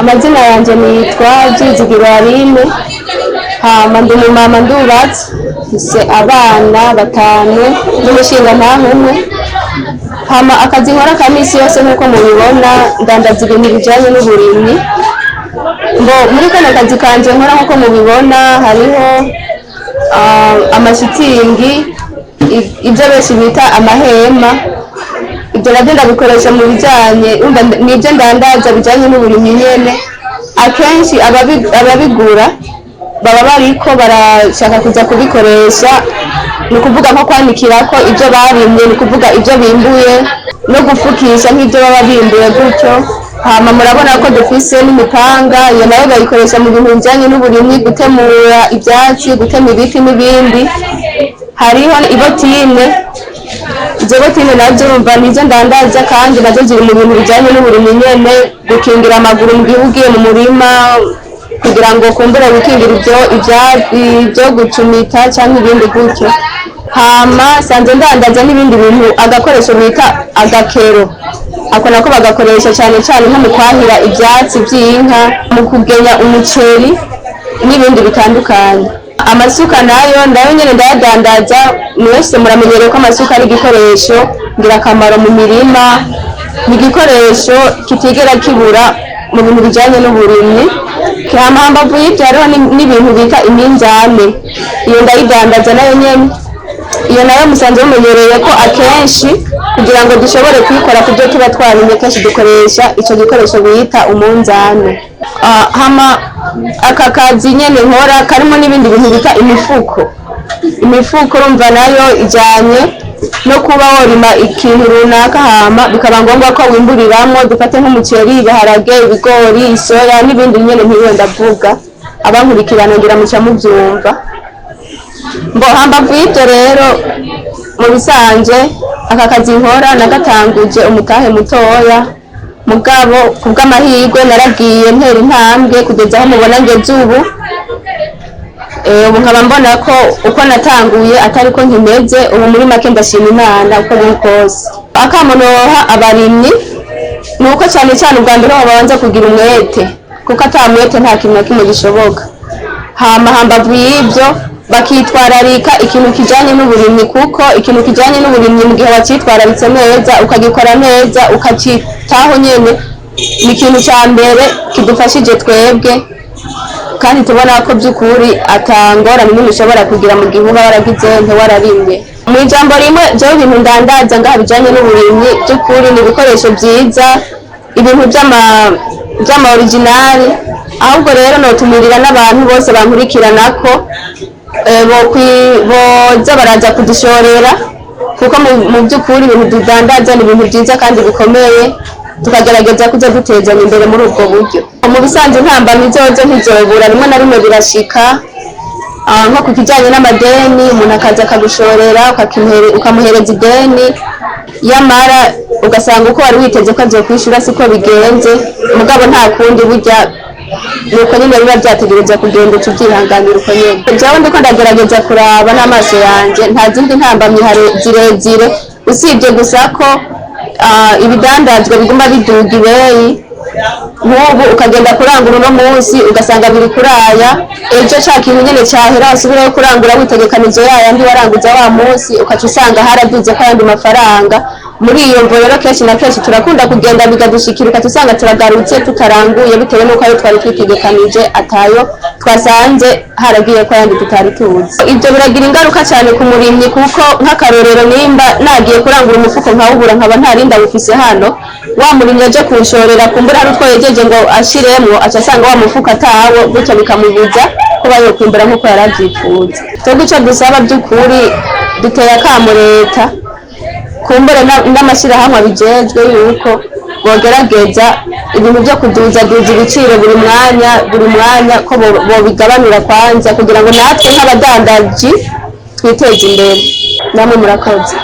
Amazina yanje nitwa Jizigirarine, hama ndi umumama ndubatse, mfise abana 5 n'umushinga ntahe. Hama akazi nkora ka misi yose nkuko mubibona ndandaza ibintu bijanye n'uburimyi. Muri kano kazi kanje nkora nkuko mubibona hariho amashitingi, ibyo benshi bita amahema. Ibyo navyo ndabikoresha mu bijanye n'ibyo ndandaza bijanye n'uburimyi nyene. Akenshi ababigura baba bariko barashaka kuza kubikoresha, ni ukuvuga nko kwanikirako ibyo barimye, ni ukuvuga ibyo bimbuye, no gufukisha nk'ibyo baba bimbuye gutyo. Hama murabona ko dufise n'imipanga, iyo nayo bayikoresha mu bintu bijanye n'uburimyi, gutemura ivyatsi, gutema ibiti n'ibindi. Hariho ibotine, izo botine nazo urumva nizo ndandaza kandi nazo ziri mu bintu bijanye n'uburimyi nyene, gukingira amaguru mu gihe ugiye mu murima kugira ngo kumbura wikingira ibyo gucumita canke ibindi gutyo. Hama sanze ndandaza n'ibindi bintu, agakoresho bita agakero, ako nako bagakoresha cane cane nko mu kwahira ivyatsi vy'inka, mu kugenya umuceri n'ibindi bitandukanye. Amasuka nayo nyene ndayadandaza. Mwese muramenyereye ko amasuka ari igikoresho ngirakamaro mu mirima, ni igikoresho kitigera kibura mu bintu bijanye n'uburimyi. Hambavu y'ivyo hariho n'ibintu bita iminzane, iyo ndayidandaza nayo nyene. Iyo nayo musanzwe mumenyereye ko akenshi kugira ngo dushobore kuyikora kubyo tuba twarimye, kenshi dukoresha ico gikoresho bita umunzane. Hama aka kazi nyene nkora karimo n'ibindi bintu bita imifuko. Imifuko urumva nayo ijanye no kuba worima ikintu runaka, hama bikaba ngombwa ko wimburiramwo, dufate nk'umuceri, ibiharage, ibigori, isoya n'ibindi nyene ntiwe ndavuga, abankurikirana ngira muca muvyumva. Hambavu y'ivyo rero mu bisanje aka kazi nkora nagatanguje umutahe mutoya, mugabo kubw'amahirwe naragiye ntera intambwe kugeza aho mubona ngeze ubu. Ubu nkaba mbona ko uko natanguye atari ko nkimeze ubu. Muri make ndashima Imana uko biri kose. Akamunoha abarimyi nuko cyane cyane ubwa mbere babanza kugira umwete, kuko atamwete nta kintu na kimwe gishoboka. Hambavu y'ivyo bakitwararika ikintu kijanye n'uburimyi, kuko ikintu kijanye n'uburimyi mu gihe wacitwararitse neza, ukagikora neza, ukacitaho nyene, ni ikintu ca mbere kidufashije twebwe, kandi tubona ko by'ukuri atangorane n'imwe ushobora kugira mu gihe uba waragize ntiwararimye. Mu ijambo rimwe jewe ibintu ndandaza ngaha bijanye n'uburimyi by'ukuri ni ibikoresho vyiza, ibintu vy'ama originali. Ahubwo rero notumirira n'abantu bose bankurikiranako boza baraza kudushorera, kuko mu by'ukuri ibintu tudandaza ni ibintu vyiza kandi bikomeye, tukagerageza kuza dutezanya imbere muri ubwo buryo. Mu bisanzwe ntambamyi zozo ntizobura, rimwe na rimwe birashika nko ku kijanye n'amadeni, umuntu akaza akagushorera ukamuhereza ideni, yamara ugasanga uko wari witeze ko azokwishura siko bigenze, mugabo nta kundi burya nuko nyine biba vyategereza kugenda tuvyihanganira uko nyene. Jewe ndiko ndagerageza kuraba n'amaso yanje, nta zindi ntambamyi zirezire, usibye gusa ko ibidandazwa biguma biduga ibeyi. Nk'ubu ukagenda kurangura uno munsi ugasanga biri kuraya, ejo ca kintu nyene cahera wasubirayo kurangura witegekanizo yayandi waranguza wa munsi, ukaca usanga haraduze ko ayandi mafaranga. Muri iyo mvo rero kenshi na kenshi turakunda kugenda bigadushikira, ukaca usanga turagarutse tutaranguye, bitewe n'uko ayo twari twitegekanije atayo twasanze haragiye ko ayandi tutari tuzi. Ivyo biragira ingaruka cyane ku murimyi, kuko nk'akarorero nimba nagiye kurangura umufuko nkawubura, nkaba ntarinda bufise hano, wa murimyi aje kunshorera kumbura hari utwo yejeje ngo ashiremwo, aca asanga wa mufuko atawo, gutyo bikamubuza kuba yokwimbura nk'uko yari avyifuza. Twebwe ico dusaba by'ukuri, duteye akamo leta, kumbure n'amashirahamwe abijejwe, yuko bogerageza ibintu vyo kuduza ibiciro buri mwanya ko bobigabanura kwanza, kugira ngo natwe nk'abadandaji twiteze imbere. Namwe murakoze.